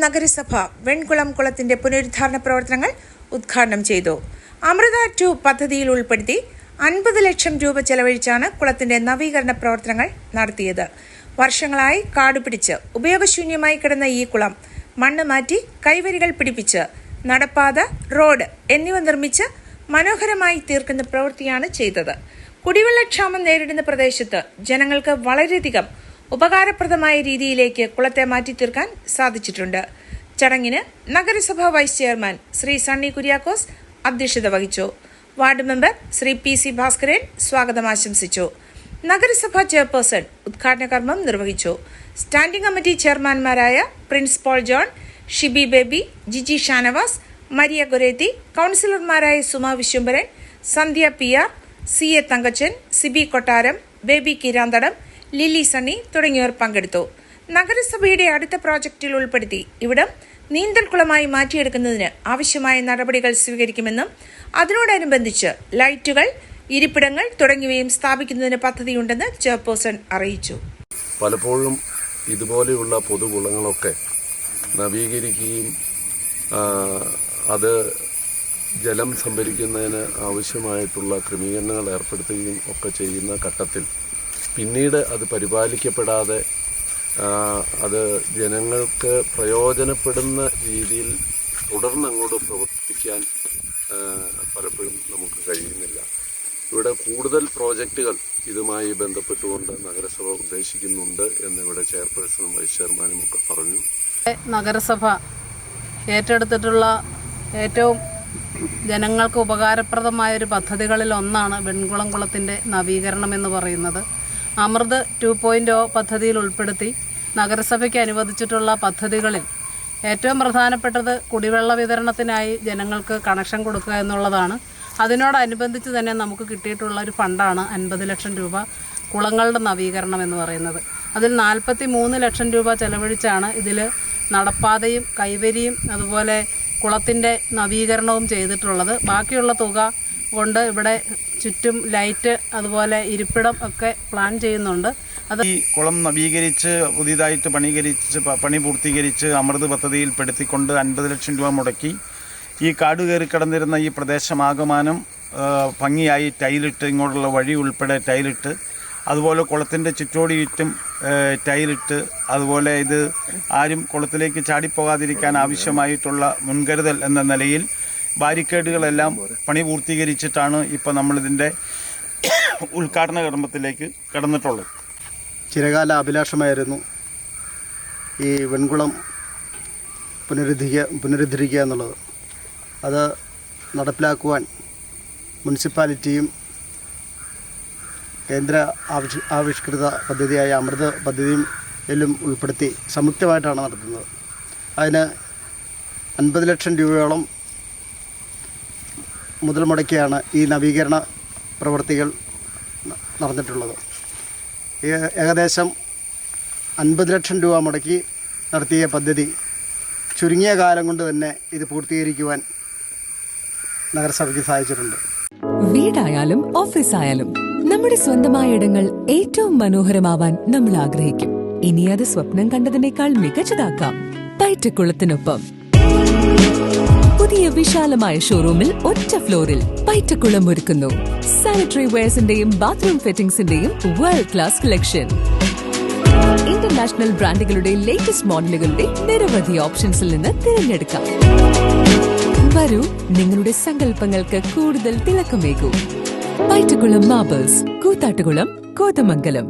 നഗരസഭ വെൺകുളം കുളത്തിന്റെ പുനരുദ്ധാരണ പ്രവർത്തനങ്ങൾ ഉദ്ഘാടനം ചെയ്തു. അമൃത 2 പദ്ധതിയിൽ ഉൾപ്പെടുത്തി 50 ലക്ഷം രൂപ ചെലവഴിച്ചാണ് കുളത്തിന്റെ നവീകരണ പ്രവർത്തനങ്ങൾ നടത്തിയത്. വർഷങ്ങളായി കാടുപിടിച്ച് ഉപയോഗശൂന്യമായി കിടന്ന ഈ കുളം മണ്ണ് മാറ്റി കൈവരികൾ പിടിപ്പിച്ച് നടപ്പാത, റോഡ് എന്നിവ നിർമ്മിച്ച് മനോഹരമായി തീർക്കുന്ന പ്രവൃത്തിയാണ് ചെയ്തത്. കുടിവെള്ളക്ഷാമം നേരിടുന്ന പ്രദേശത്ത് ജനങ്ങൾക്ക് വളരെയധികം ഉപകാരപ്രദമായ രീതിയിലേക്ക് കുളത്തെ മാറ്റി തീർക്കാൻ സാധിച്ചിട്ടുണ്ട്. ചടങ്ങിന് നഗരസഭാ വൈസ് ചെയർമാൻ ശ്രീ സണ്ണി കുര്യാക്കോസ് അധ്യക്ഷത വഹിച്ചു. Ward member Shri PC Bhaskaran സ്വാഗതം ആശംസിച്ചു. നഗരസഭാ ചെയർപേഴ്സൺ ഉദ്ഘാടന കർമ്മം നിർവഹിച്ചു. സ്റ്റാൻഡിംഗ് കമ്മിറ്റി ചെയർമാൻമാരായ പ്രിൻസ് പോൾ ജോൺ, ഷിബി ബേബി, ജിജി ഷാനവാസ്, മരിയ ഗൊരേത്തി, കൗൺസിലർമാരായ സുമ വിശ്വംഭരൻ, സന്ധ്യ PR, CA തങ്കച്ചൻ, സിബി കൊട്ടാരം, ബേബി കിരാന്തടം, ലില്ലി സണ്ണി തുടങ്ങിയവർ പങ്കെടുത്തു. നഗരസഭയുടെ അടുത്ത പ്രോജക്റ്റിൽ ഉൾപ്പെടുത്തി ഇവിടം നീന്തൽക്കുളമായി മാറ്റിയെടുക്കുന്നതിന് ആവശ്യമായ നടപടികൾ സ്വീകരിക്കുമെന്നും അതിനോടനുബന്ധിച്ച് ലൈറ്റുകൾ, ഇരിപ്പിടങ്ങൾ തുടങ്ങിയവയും സ്ഥാപിക്കുന്നതിന് പദ്ധതിയുണ്ടെന്ന് ചെയർപേഴ്സൺ അറിയിച്ചു. പലപ്പോഴും ഇതുപോലെയുള്ള പൊതുകുളങ്ങളൊക്കെ നവീകരിക്കുകയും അത് ജലം സംഭരിക്കുന്നതിന് ആവശ്യമായിട്ടുള്ള ക്രമീകരണങ്ങൾ ഏർപ്പെടുത്തുകയും ഒക്കെ ചെയ്യുന്ന ഘട്ടത്തിൽ പിന്നീട് അത് പരിപാലിക്കപ്പെടാതെ അത് ജനങ്ങൾക്ക് പ്രയോജനപ്പെടുന്ന രീതിയിൽ തുടർന്നങ്ങോട്ട് പ്രവർത്തിക്കാൻ പലപ്പോഴും നമുക്ക് കഴിയുന്നില്ല. ഇവിടെ കൂടുതൽ പ്രോജക്റ്റുകൾ ഇതുമായി ബന്ധപ്പെട്ടുകൊണ്ട് നഗരസഭ ഉദ്ദേശിക്കുന്നുണ്ട് എന്നിവിടെ ചെയർപേഴ്സണും വൈസ് ചെയർമാനും ഒക്കെ പറഞ്ഞു. നഗരസഭ ഏറ്റെടുത്തിട്ടുള്ള ഏറ്റവും ജനങ്ങൾക്ക് ഉപകാരപ്രദമായൊരു പദ്ധതികളിൽ ഒന്നാണ് വെൺകുളം കുളത്തിൻ്റെ നവീകരണം എന്ന് പറയുന്നത്. അമൃത് 2.0 പദ്ധതിയിൽ ഉൾപ്പെടുത്തി നഗരസഭയ്ക്ക് അനുവദിച്ചിട്ടുള്ള പദ്ധതികളിൽ ഏറ്റവും പ്രധാനപ്പെട്ടത് കുടിവെള്ള വിതരണത്തിനായി ജനങ്ങൾക്ക് കണക്ഷൻ കൊടുക്കുക എന്നുള്ളതാണ്. അതിനോടനുബന്ധിച്ച് തന്നെ നമുക്ക് കിട്ടിയിട്ടുള്ള ഒരു ഫണ്ടാണ് 50 ലക്ഷം രൂപ കുളങ്ങളുടെ നവീകരണം എന്ന് പറയുന്നത്. അതിൽ 43 ലക്ഷം രൂപ ചെലവഴിച്ചാണ് ഇതിൽ നടപ്പാതയും കൈവരിയും അതുപോലെ കുളത്തിൻ്റെ നവീകരണവും ചെയ്തിട്ടുള്ളത്. ബാക്കിയുള്ള തുക കൊണ്ട് ഇവിടെ ചുറ്റും ലൈറ്റ് അതുപോലെ ഇരിപ്പിടം ഒക്കെ പ്ലാൻ ചെയ്യുന്നുണ്ട്. ഈ കുളം നവീകരിച്ച് പുതിയതായിട്ട് പണി പൂർത്തീകരിച്ച് അമൃത് പദ്ധതിയിൽ പെടുത്തിക്കൊണ്ട് 50 ലക്ഷം രൂപ മുടക്കി ഈ കാട് കയറി കിടന്നിരുന്ന ഈ പ്രദേശമാകമാനം ഭംഗിയായി ടൈലിട്ട്, ഇങ്ങോട്ടുള്ള വഴി ഉൾപ്പെടെ ടൈലിട്ട്, അതുപോലെ കുളത്തിൻ്റെ ചുറ്റോടിയിട്ടും ടൈലിട്ട്, അതുപോലെ ഇത് ആരും കുളത്തിലേക്ക് ചാടിപ്പോകാതിരിക്കാൻ ആവശ്യമായിട്ടുള്ള മുൻകരുതൽ എന്ന നിലയിൽ ബാരിക്കേഡുകളെല്ലാം പണി പൂർത്തീകരിച്ചിട്ടാണ് ഇപ്പോൾ നമ്മളിതിൻ്റെ ഉദ്ഘാടന കർമ്മത്തിലേക്ക് കടന്നിട്ടുള്ളത്. ചിരകാല അഭിലാഷമായിരുന്നു ഈ വെൺകുളം പുനരുദ്ധരിക്കുക എന്നുള്ളത്. അത് നടപ്പിലാക്കുവാൻ മുനിസിപ്പാലിറ്റിയും കേന്ദ്ര ആവിഷ്കൃത പദ്ധതിയായ അമൃത് പദ്ധതിയും എല്ലാം ഉൾപ്പെടുത്തി സംയുക്തമായിട്ടാണ് നടത്തുന്നത്. അതിന് 50 ലക്ഷം രൂപയോളം മുതൽ മുടക്കിയാണ് ഈ നവീകരണ പ്രവൃത്തികൾ നടന്നിട്ടുള്ളത്. ഏകദേശം 50 ലക്ഷം രൂപ മുടക്കി നടത്തിയ പദ്ധതി ചുരുങ്ങിയ കാലം കൊണ്ട് തന്നെ ഇത് പൂർത്തീകരിക്കുവാൻ നഗരസഭയ്ക്ക് സാധിച്ചിട്ടുണ്ട്. വീടായാലും ഓഫീസായാലും നമ്മുടെ സ്വന്തമായ ഇടങ്ങൾ ഏറ്റവും മനോഹരമാവാൻ നമ്മൾ ആഗ്രഹിക്കും. ഇനി അത് സ്വപ്നം കണ്ടതിനേക്കാൾ മികച്ചതാക്കാം പൈറ്റക്കുളത്തിനൊപ്പം. പുതിയ വിശാലമായ ഷോറൂമിൽ ഒറ്റ ഫ്ലോറിൽ പൈറ്റക്കുളം ഒരുക്കുന്നു സാനിറ്ററി വെയർസിന്റെയും ബാത്റൂം ഫിറ്റിംഗ്സിന്റെയും വേൾഡ് ക്ലാസ് കളക്ഷൻ. ഇന്റർനാഷണൽ ബ്രാൻഡുകളുടെ ലേറ്റസ്റ്റ് മോഡലുകളുടെ നിരവധി ഓപ്ഷൻസിൽ നിന്ന് തിരഞ്ഞെടുക്കാം. വരൂ, നിങ്ങളുടെ സങ്കല്പങ്ങൾക്ക് കൂടുതൽ തിളക്കമേകൂ. പൈറ്റക്കുളം മാർബിൾസ്, കൂത്താട്ടുകുളം, കോതമംഗലം.